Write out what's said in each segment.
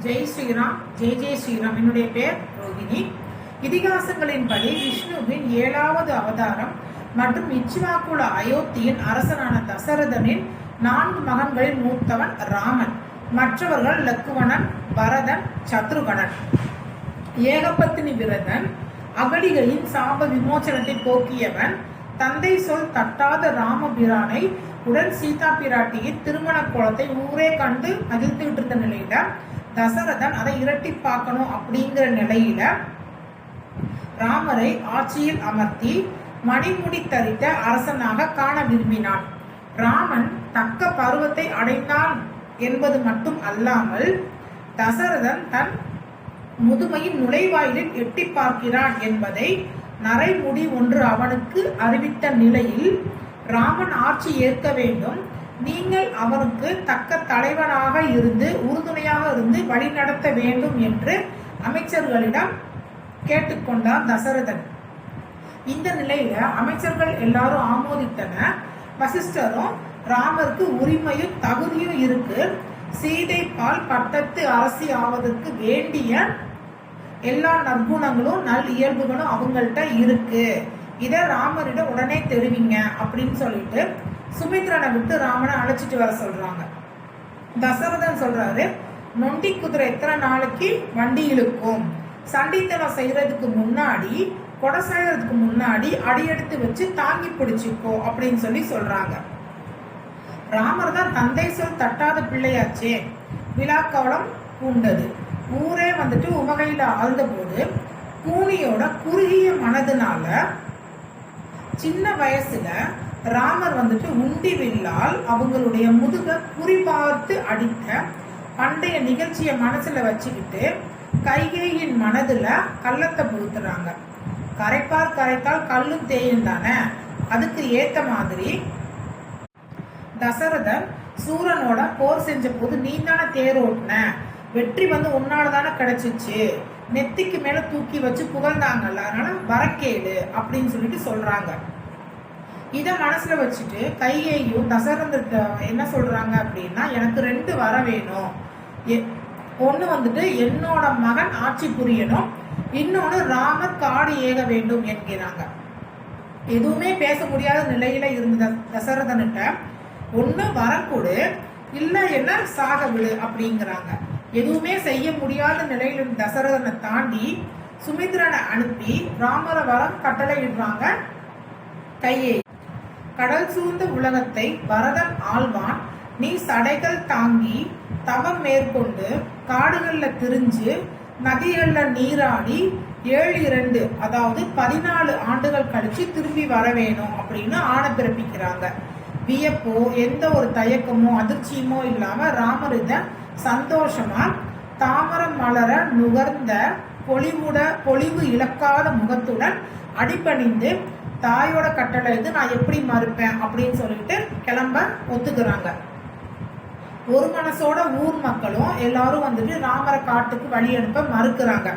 ஜெய் ஸ்ரீராம். ஜெய் ஜெய் ஸ்ரீராம். என்னுடைய பெயர் ரோகிணி. இதிகாசங்களின்படி விஷ்ணுவின் 7வது அவதாரம் மற்றும் இச்வாகுல அயோத்தியின் அரசனான தசரதனின் 4 மகன்களில் மூத்தவன் ராமன். மற்றவர்கள் லக்குவணன், பரதன், சத்ருகணன். ஏகபத்தினி விரதன், அகடிகளின் சாப விமோசனத்தை போக்கியவன், தந்தை சொல் தட்டாத ராமபிரானை உடன் சீதா பிராட்டியின் திருமண கோலத்தை ஊரே கண்டு மகிழ்ந்துகிட்டு இருந்த நிலையில தசரதன் அதை இரட்டிப்பாக்கணும் அப்படிங்கிற நிலையில ராமரை ஆட்சியில் அமர்த்தி மணிமுடி தரித்த அரசனாக காண விரும்பினான். ராமன் தக்க பருவத்தை அடைந்தான் என்பது மட்டும் அல்லாமல் தசரதன் தன் முதுமையின் நுழைவாயிலில் எட்டி பார்க்கிறான் என்பதை நரைமுடி ஒன்று அவனுக்கு அறிவித்த நிலையில் ராமன் ஆட்சி ஏற்க வேண்டும், நீங்கள் அவனுக்கு தக்க தலைவனாக இருந்து உறுதுணையாக இருந்து வழிநடத்த வேண்டும் என்று அமைச்சர்களிடம் கேட்டுக்கொண்டார் தசரதன். இந்த நிலையில அமைச்சர்கள் எல்லாரும் ஆமோதித்தன. வசிஷ்டரும் ராமருக்கு உரிமையும் தகுதியும் இருக்கு, சீதை பால் பட்டத்து அரசி ஆவதற்கு வேண்டிய எல்லா நற்குணங்களும் நல் இயல்புகளும் அவங்கள்ட்ட இருக்கு, இத ராமரிடம் உடனே தெரிவிங்க அப்படின்னு சொல்லிட்டு சுமித்ரனை விட்டு ராமனை அழைச்சிட்டு வர சொல்றாங்க. தசரதன் சொல்றாரு, நொண்டி குதிரை எத்தனை நாளைக்கு வண்டி இழுக்கும், சண்டித்தனம் செய்யறதுக்கு முன்னாடி கொடை செய்யறதுக்கு முன்னாடி அடியெடுத்து வச்சு தாங்கி பிடிச்சிக்கோ அப்படின்னு சொல்லி சொல்றாங்க. ராமர் தான் தந்தை சொல் தட்டாத பிள்ளையாச்சே. விழாக்கவலம் பூண்டது. ஊரே வந்துட்டு உவகையில ஆழ்ந்த போது கூனியோட குறுகிய மனதுனால சின்ன வயசுல ராமர் வந்துட்டு உண்டி வில்லால் அவங்களுடைய முதுக குறிபார்த்து அடித்த பண்டைய நிகழ்ச்சியை மனசுல வச்சுக்கிட்டு கைகேயின் மனதுல கள்ளத்தை புகுத்துறாங்க. கரைப்பார் கரைத்தால் கல்லும் தேயும் தானே, அதுக்கு ஏத்த மாதிரி தசரதன் சூரனோட போர் செஞ்ச போது நீ தானே தேர் ஓட்டுன, வெற்றி வந்து உன்னாலதானே கிடைச்சிச்சு, நெத்திக்கு மேல தூக்கி வச்சு புகழ்ந்தாங்கல்ல, அதனால வரக்கேடு அப்படின்னு சொல்லிட்டு சொல்றாங்க. இத மனசுல வச்சுட்டு கைகேயும் தசரதர்கிட்ட என்ன சொல்றாங்க அப்படின்னா, எனக்கு 2 வர வேணும், ஒண்ணு வந்துட்டு என்னோட மகன் ஆட்சி புரியணும், இன்னொன்னு ராமர் காடு ஏக வேண்டும் என்கிறாங்க. எதுவுமே பேச முடியாத நிலையில இருந்த தசரதன்கிட்ட ஒண்ணு வரக்கூடு, இல்ல என்ன சாக விடு அப்படிங்கிறாங்க. எதுவுமே செய்ய முடியாத நிலையில இருந்த தசரதனை தாண்டி சுமித்ரனை அனுப்பி ராமரை வரம் கட்டளையிடுறாங்க கையை. கடல் சூழ்ந்த உலகத்தை பரதன் ஆழ்வான், நீ சடைகள் தாங்கி தவம் மேற்கொண்டு காடுகள்ல திரிஞ்சு நதிகள்ல நீராடி 7-2 அதாவது 14 ஆண்டுகள் கழிச்சு திரும்பி வர வேணும் அப்படின்னு ஆணை பிறப்பிக்கிறாங்க. வியப்போ எந்த ஒரு தயக்கமோ அதிர்ச்சியுமோ இல்லாம ராமர் இத சந்தோஷமா தாமரம் மலர நுகர்ந்த பொலிவு இழக்காத முகத்துடன் அடிபணிந்து தாயோட கட்டளை இது நான் எப்படி மறுப்பேன் அப்படின்னு சொல்லிட்டு கிளம்ப ஒத்துக்கிறாங்க. ஒரு மனசோட ஊர் மக்களும் எல்லாரும் வந்துட்டு ராமரை காட்டுக்கு வழி அனுப்ப மறுக்கிறாங்க.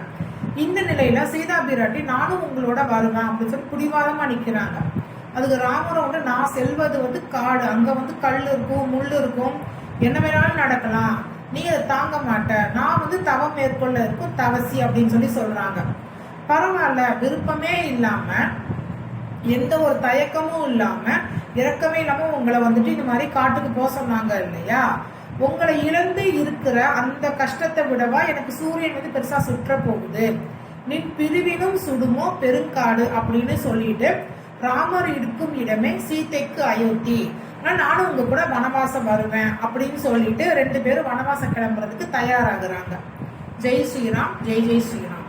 இந்த நிலையில சீதா பிராட்டி நானும் உங்களோட வருவேன் அப்படின்னு சொல்லி பிடிவாதமா நிக்கிறாங்க. அதுக்கு ராமரோட நான் செல்வது வந்து காடு, அங்க வந்து கல் இருக்கும் முள் இருக்கும், என்ன வேணாலும் நடக்கலாம், நீ அதை தாங்க மாட்ட, நான் வந்து தவம் மேற்கொள்ள இருக்கும் தவசி அப்படின்னு சொல்லி சொல்றாங்க. பரவாயில்ல, விருப்பமே இல்லாம எந்த ஒரு தயக்கமும் இல்லாம இறக்கமே இல்லாம உங்களை வந்துட்டு இந்த மாதிரி காட்டுக்கு போக சொன்னாங்க இல்லையா, உங்களை இழந்து இருக்கிற அந்த கஷ்டத்தை விடவா எனக்கு சூரியன் வந்து பெருசா சுற்ற போகுது, நின் பிரிவினும் சுடுமோ பெருங்காடு அப்படின்னு சொல்லிட்டு ராமர் இருக்கும் இடமே சீதைக்கு அயோத்தி, நானும் உங்க கூட வனவாசம் வருவேன் அப்படின்னு சொல்லிட்டு 2 பேரும் வனவாசம் கிளம்புறதுக்கு தயாராகிறாங்க. ஜெய் ஸ்ரீராம். ஜெய் ஜெய் ஸ்ரீராம்.